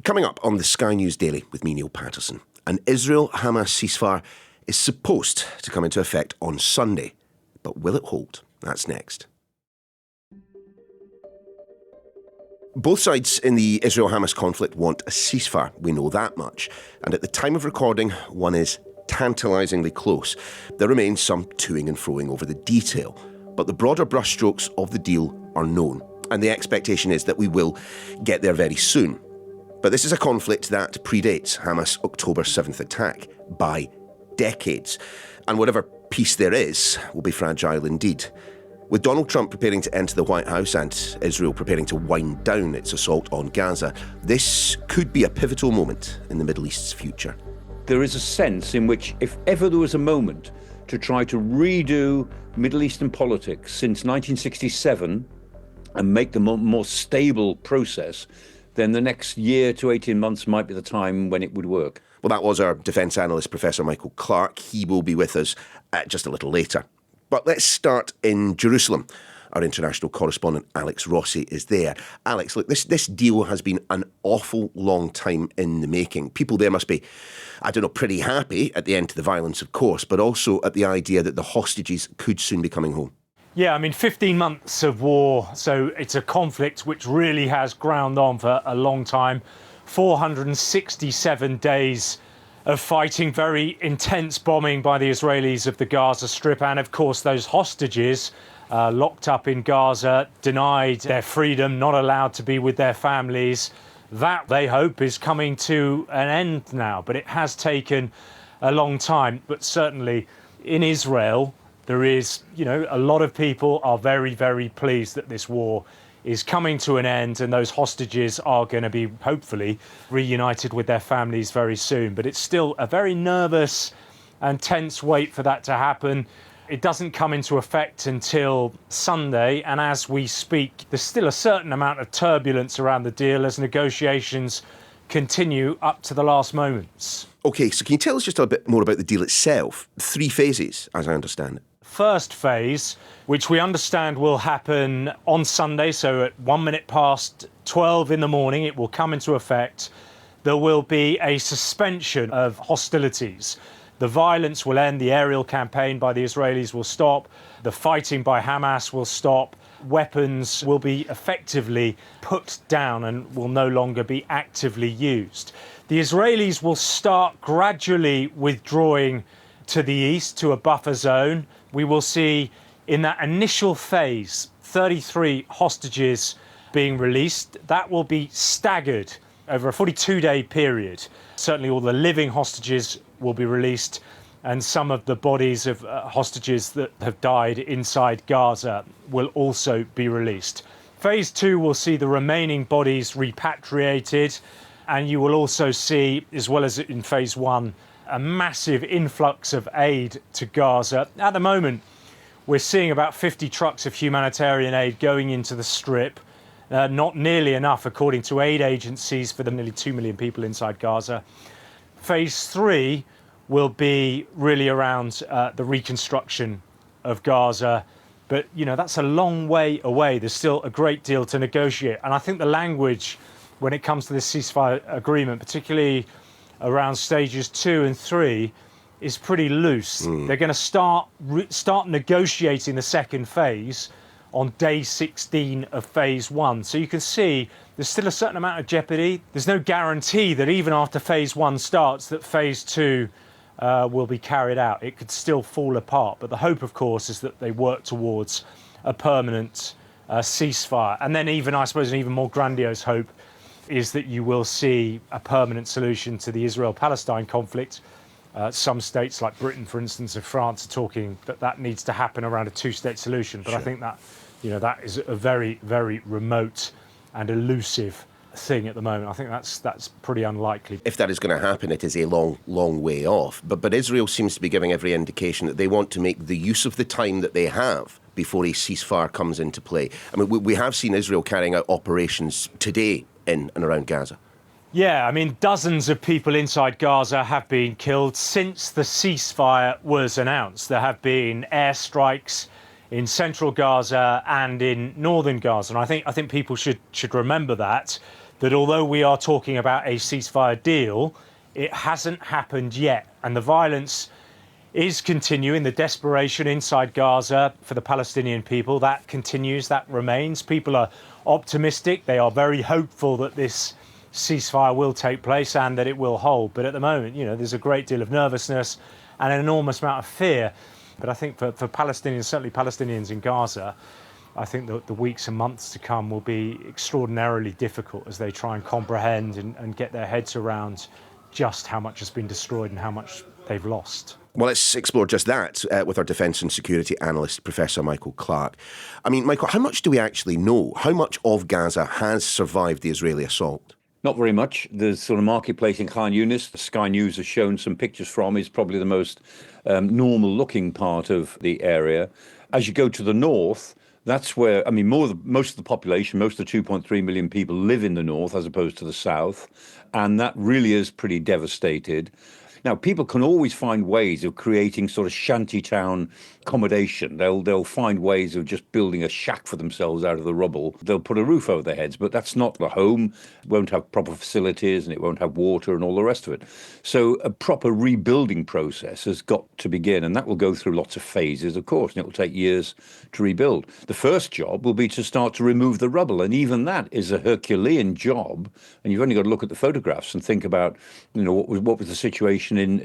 Coming up on the Sky News Daily with me, Neil Patterson, an Israel-Hamas ceasefire is supposed to come into effect on Sunday. But will it hold? That's next. Both sides in the Israel-Hamas conflict want a ceasefire. We know that much. And at the time of recording, one is tantalisingly close. There remains some toing and froing over the detail. But the broader brushstrokes of the deal are known. And the expectation is that we will get there very soon. But this is a conflict that predates Hamas' October 7th attack by decades. And whatever peace there is will be fragile indeed. With Donald Trump preparing to enter the White House and Israel preparing to wind down its assault on Gaza, this could be a pivotal moment in the Middle East's future. There is a sense in which if ever there was a moment to try to redo Middle Eastern politics since 1967 and make them a more stable process, then the next year to 18 months might be the time when it would work. Well, that was our defence analyst, Professor Michael Clarke. He will be with us just a little later. But let's start in Jerusalem. Our international correspondent, Alex Rossi, is there. Alex, look, this deal has been an awful long time in the making. People there must be, pretty happy at the end of the violence, of course, but also at the idea that the hostages could soon be coming home. Yeah, 15 months of war, so it's a conflict which really has ground on for a long time. 467 days of fighting, very intense bombing by the Israelis of the Gaza Strip, and of course those hostages locked up in Gaza, denied their freedom, not allowed to be with their families. That, they hope, is coming to an end now, but it has taken a long time. But certainly in Israel, there is, a lot of people are very, very pleased that this war is coming to an end and those hostages are going to be, hopefully, reunited with their families very soon. But it's still a very nervous and tense wait for that to happen. It doesn't come into effect until Sunday, and as we speak, there's still a certain amount of turbulence around the deal as negotiations continue up to the last moments. OK, so can you tell us just a bit more about the deal itself? 3 phases, as I understand it. First phase, which we understand will happen on Sunday, so at 12:01 in the morning, it will come into effect. There will be a suspension of hostilities. The violence will end, the aerial campaign by the Israelis will stop, the fighting by Hamas will stop, weapons will be effectively put down and will no longer be actively used. The Israelis will start gradually withdrawing to the east, to a buffer zone. We will see in that initial phase 33 hostages being released. That will be staggered over a 42-day period. Certainly all the living hostages will be released, and some of the bodies of hostages that have died inside Gaza will also be released. Phase 2 will see the remaining bodies repatriated, and you will also see, as well as in Phase 1, a massive influx of aid to Gaza. At the moment, we're seeing about 50 trucks of humanitarian aid going into the Strip. Not nearly enough, according to aid agencies, for the nearly 2 million people inside Gaza. Phase 3 will be really around the reconstruction of Gaza. But, that's a long way away. There's still a great deal to negotiate. And I think the language, when it comes to this ceasefire agreement, particularly around stages 2 and 3, is pretty loose. They're going to start negotiating the second phase on day 16 of phase 1. So you can see there's still a certain amount of jeopardy. There's no guarantee that even after phase 1 starts that phase 2 will be carried out. It could still fall apart. But the hope, of course, is that they work towards a permanent ceasefire. And then even, I suppose, an even more grandiose hope is that you will see a permanent solution to the Israel-Palestine conflict. Some states like Britain, for instance, and France are talking that needs to happen around a 2-state solution. But sure. I think that, that is a very, very remote and elusive thing at the moment. I think that's pretty unlikely. If that is going to happen, it is a long, long way off. But Israel seems to be giving every indication that they want to make the use of the time that they have before a ceasefire comes into play. I mean, we have seen Israel carrying out operations today in and around Gaza. Yeah, dozens of people inside Gaza have been killed since the ceasefire was announced. There have been airstrikes in central Gaza and in northern Gaza. And I think people should remember that that although we are talking about a ceasefire deal, it hasn't happened yet. And the violence is continuing, the desperation inside Gaza for the Palestinian people, that continues, that remains. People are optimistic. They are very hopeful that this ceasefire will take place and that it will hold. But at the moment, there's a great deal of nervousness and an enormous amount of fear. But I think for Palestinians, certainly Palestinians in Gaza, I think that the weeks and months to come will be extraordinarily difficult as they try and comprehend and get their heads around just how much has been destroyed and how much they've lost. Well, let's explore just that with our defence and security analyst, Professor Michael Clarke. I mean, Michael, how much do we actually know? How much of Gaza has survived the Israeli assault? Not very much. The sort of marketplace in Khan Yunis, the Sky News has shown some pictures from, is probably the most normal-looking part of the area. As you go to the north, that's where, most of the population, most of the 2.3 million people live in the north as opposed to the south, and that really is pretty devastated. Now, people can always find ways of creating sort of shantytown accommodation. They'll find ways of just building a shack for themselves out of the rubble. They'll put a roof over their heads, but that's not the home. It won't have proper facilities and it won't have water and all the rest of it. So a proper rebuilding process has got to begin, and that will go through lots of phases, of course, and it will take years to rebuild. The first job will be to start to remove the rubble, and even that is a Herculean job. And you've only got to look at the photographs and think about, what was the situation in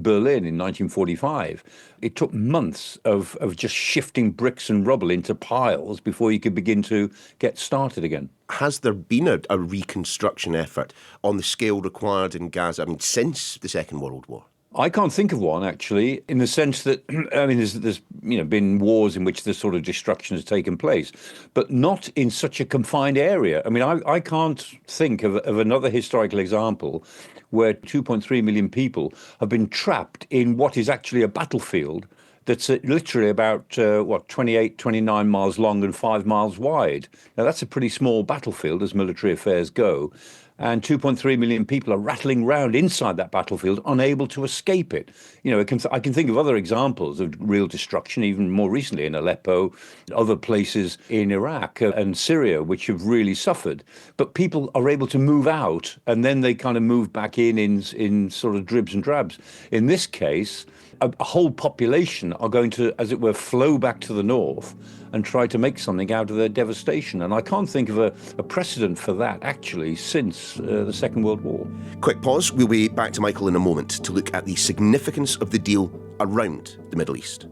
Berlin in 1945. It took months of just shifting bricks and rubble into piles before you could begin to get started again. Has there been a reconstruction effort on the scale required in Gaza, since the Second World War? I can't think of one, actually, in the sense that, there's been wars in which this sort of destruction has taken place, but not in such a confined area. I can't think of another historical example where 2.3 million people have been trapped in what is actually a battlefield that's literally about, 28, 29 miles long and 5 miles wide. Now, that's a pretty small battlefield as military affairs go. And 2.3 million people are rattling around inside that battlefield, unable to escape it. I can think of other examples of real destruction, even more recently in Aleppo, other places in Iraq and Syria, which have really suffered. But people are able to move out, and then they kind of move back in sort of dribs and drabs. In this case, a whole population are going to, as it were, flow back to the north and try to make something out of their devastation. And I can't think of a precedent for that, actually, since the Second World War. Quick pause. We'll be back to Michael in a moment to look at the significance of the deal around the Middle East.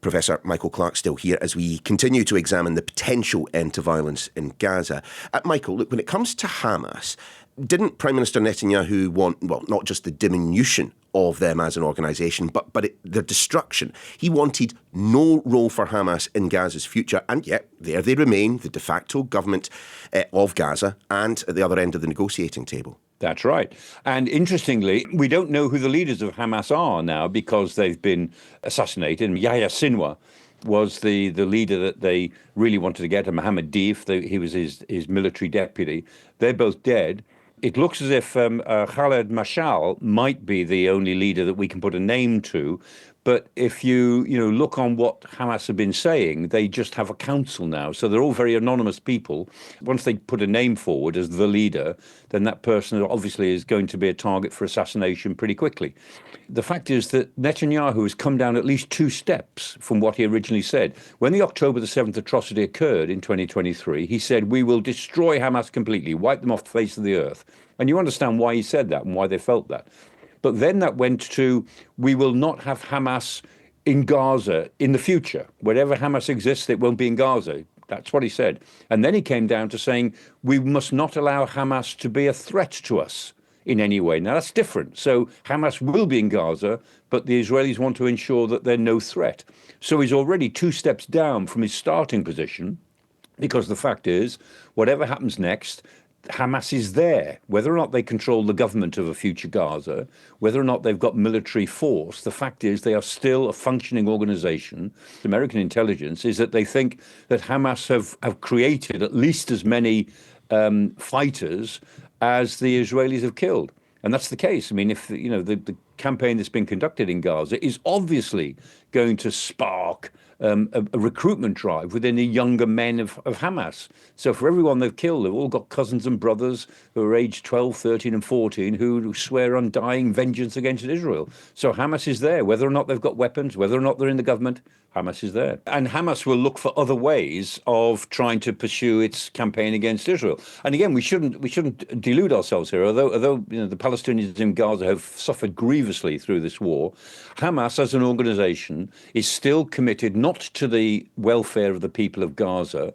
Professor Michael Clarke still here as we continue to examine the potential end to violence in Gaza. Michael, look, when it comes to Hamas, didn't Prime Minister Netanyahu want, not just the diminution of them as an organisation, but their destruction? He wanted no role for Hamas in Gaza's future, and yet there they remain, the de facto government of Gaza, and at the other end of the negotiating table. That's right. And interestingly, we don't know who the leaders of Hamas are now because they've been assassinated. Yahya Sinwar was the leader that they really wanted to get, and Mohammed Deif, he was his military deputy. They're both dead. It looks as if Khaled Mashal might be the only leader that we can put a name to. But if you look on what Hamas have been saying, they just have a council now. So they're all very anonymous people. Once they put a name forward as the leader, then that person obviously is going to be a target for assassination pretty quickly. The fact is that Netanyahu has come down at least 2 steps from what he originally said. When the October the 7th atrocity occurred in 2023, he said, we will destroy Hamas completely, wipe them off the face of the earth. And you understand why he said that and why they felt that. But then that went to, we will not have Hamas in Gaza in the future. Wherever Hamas exists, it won't be in Gaza. That's what he said. And then he came down to saying, we must not allow Hamas to be a threat to us in any way. Now, that's different. So Hamas will be in Gaza, but the Israelis want to ensure that they're no threat. So he's already 2 steps down from his starting position, because the fact is, whatever happens next, Hamas is there. Whether or not they control the government of a future Gaza, whether or not they've got military force, the fact is they are still a functioning organization. American intelligence is that they think that Hamas have created at least as many fighters as the Israelis have killed. And that's the case. If the campaign that's been conducted in Gaza is obviously going to spark a recruitment drive within the younger men of Hamas. So for everyone they've killed, they've all got cousins and brothers who are aged 12, 13 and 14 who swear undying vengeance against Israel. So Hamas is there, whether or not they've got weapons, whether or not they're in the government. Hamas is there. And Hamas will look for other ways of trying to pursue its campaign against Israel. And again, we shouldn't delude ourselves here. Although the Palestinians in Gaza have suffered grievously through this war, Hamas as an organization is still committed not to the welfare of the people of Gaza,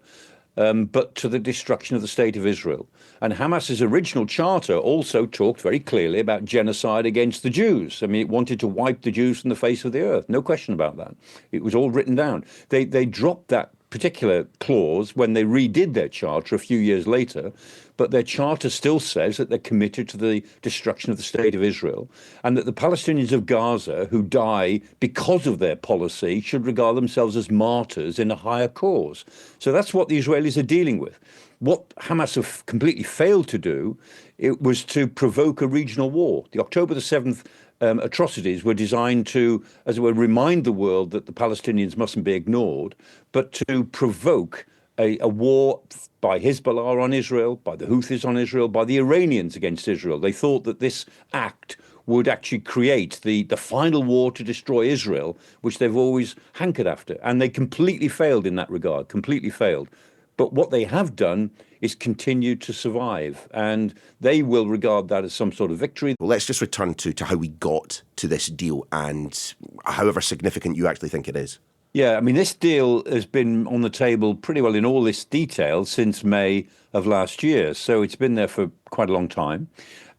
but to the destruction of the state of Israel. And Hamas's original charter also talked very clearly about genocide against the Jews. I mean, it wanted to wipe the Jews from the face of the earth. No question about that. It was all written down. They dropped that particular clause when they redid their charter a few years later, but their charter still says that they're committed to the destruction of the state of Israel, and that the Palestinians of Gaza who die because of their policy should regard themselves as martyrs in a higher cause. So that's what the Israelis are dealing with. What Hamas have completely failed to do, it was to provoke a regional war. The October the 7th atrocities were designed to, as it were, remind the world that the Palestinians mustn't be ignored, but to provoke a war by Hezbollah on Israel, by the Houthis on Israel, by the Iranians against Israel. They thought that this act would actually create the final war to destroy Israel, which they've always hankered after. And they completely failed in that regard, completely failed. But what they have done is continue to survive, and they will regard that as some sort of victory. Well, let's just return to how we got to this deal and however significant you actually think it is. Yeah, I mean, this deal has been on the table pretty well in all this detail since May of last year. So it's been there for quite a long time.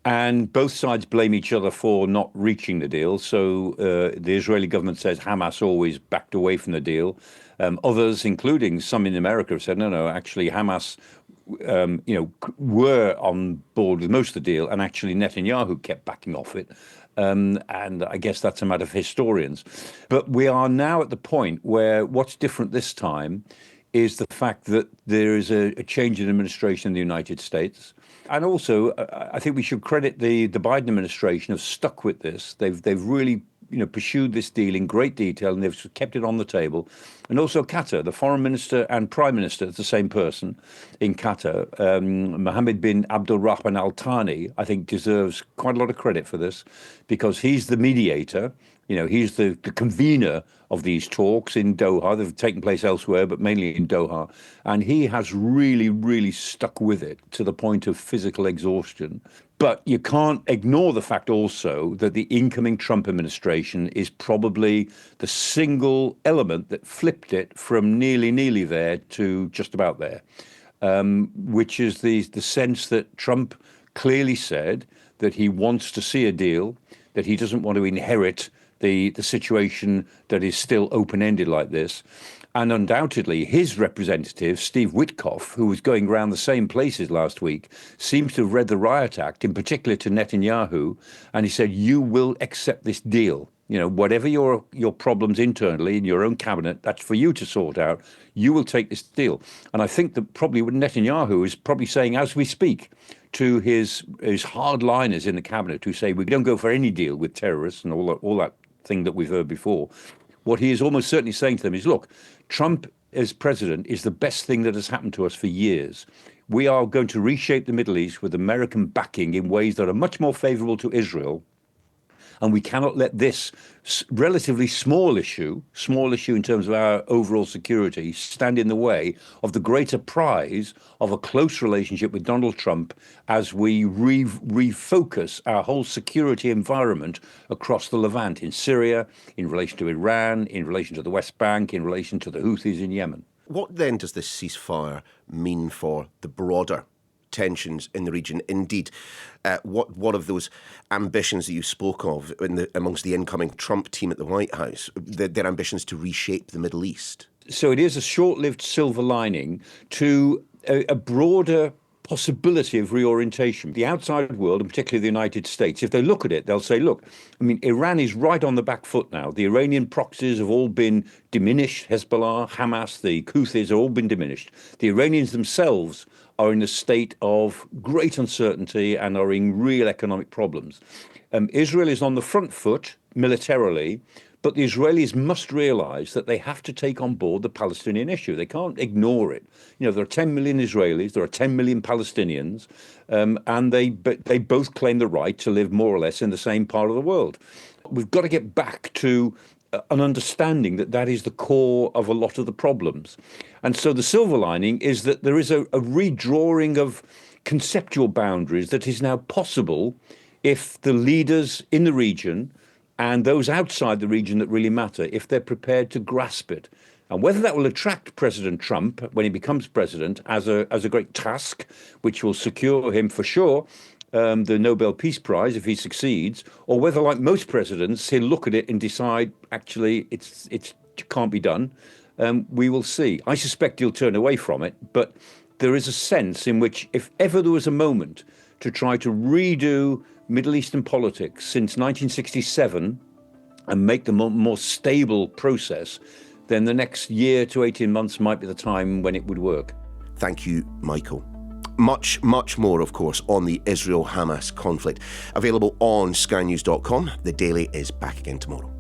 And both sides blame each other for not reaching the deal. So the Israeli government says Hamas always backed away from the deal. Others, including some in America, have said, no, actually Hamas, were on board with most of the deal, and actually Netanyahu kept backing off it. And I guess that's a matter of historians. But we are now at the point where what's different this time is the fact that there is a change in administration in the United States. And also, I think we should credit the Biden administration have stuck with this. They've really pursued this deal in great detail, and they've kept it on the table. And also Qatar, the foreign minister and prime minister, the same person in Qatar, Mohammed bin Abdul Rahman Al Thani, I think deserves quite a lot of credit for this, because he's the mediator. He's the convener of these talks in Doha. They've taken place elsewhere, but mainly in Doha. And he has really, really stuck with it to the point of physical exhaustion. But you can't ignore the fact also that the incoming Trump administration is probably the single element that flipped it from nearly there to just about there, which is the sense that Trump clearly said that he wants to see a deal, that he doesn't want to inherit the situation that is still open-ended like this. And undoubtedly, his representative, Steve Witkoff, who was going around the same places last week, seems to have read the Riot Act, in particular to Netanyahu, and he said, you will accept this deal. Whatever your problems internally in your own cabinet, that's for you to sort out. You will take this deal. And I think that probably what Netanyahu is probably saying as we speak to his hardliners in the cabinet who say, we don't go for any deal with terrorists and all that thing that we've heard before. What he is almost certainly saying to them is, look, Trump as president is the best thing that has happened to us for years. We are going to reshape the Middle East with American backing in ways that are much more favorable to Israel. And we cannot let this relatively small issue in terms of our overall security, stand in the way of the greater prize of a close relationship with Donald Trump as we refocus our whole security environment across the Levant, in Syria, in relation to Iran, in relation to the West Bank, in relation to the Houthis in Yemen. What then does this ceasefire mean for the broader tensions in the region? Indeed, what of those ambitions that you spoke of amongst the incoming Trump team at the White House, their ambitions to reshape the Middle East? So it is a short-lived silver lining to a broader possibility of reorientation. The outside world, and particularly the United States, if they look at it, they'll say, look, I mean, Iran is right on the back foot now. The Iranian proxies have all been diminished. Hezbollah, Hamas, the Houthis have all been diminished. The Iranians themselves are in a state of great uncertainty and are in real economic problems. Israel is on the front foot militarily, But the Israelis must realise that they have to take on board the Palestinian issue. They can't ignore it. You know, there are 10 million Israelis, there are 10 million Palestinians, and they both claim the right to live more or less in the same part of the world. We've got to get back to an understanding that that is the core of a lot of the problems. And so the silver lining is that there is a redrawing of conceptual boundaries that is now possible if the leaders in the region and those outside the region that really matter, if they're prepared to grasp it. And whether that will attract President Trump when he becomes president as a great task, which will secure him for sure the Nobel Peace Prize if he succeeds, or whether, like most presidents, he'll look at it and decide, actually, it can't be done, we will see. I suspect he'll turn away from it, but there is a sense in which if ever there was a moment to try to redo Middle Eastern politics since 1967 and make them a more stable process, then the next year to 18 months might be the time when it would work. Thank you, Michael. Much, much more, of course, on the Israel-Hamas conflict. Available on skynews.com. The Daily is back again tomorrow.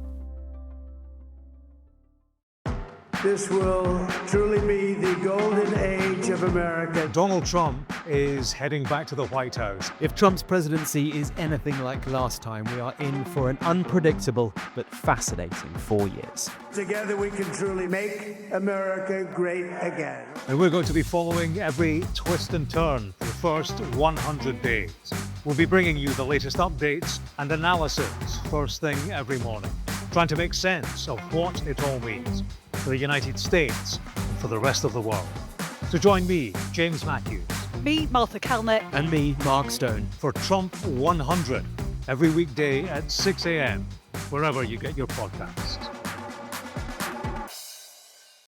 This will truly be the golden age of America. Donald Trump is heading back to the White House. If Trump's presidency is anything like last time, we are in for an unpredictable but fascinating 4 years. Together we can truly make America great again. And we're going to be following every twist and turn for the first 100 days. We'll be bringing you the latest updates and analysis first thing every morning, trying to make sense of what it all means for the United States and for the rest of the world. So join me, James Matthews. Me, Martha Kellner. And me, Mark Stone. For Trump 100, every weekday at 6 a.m, wherever you get your podcasts.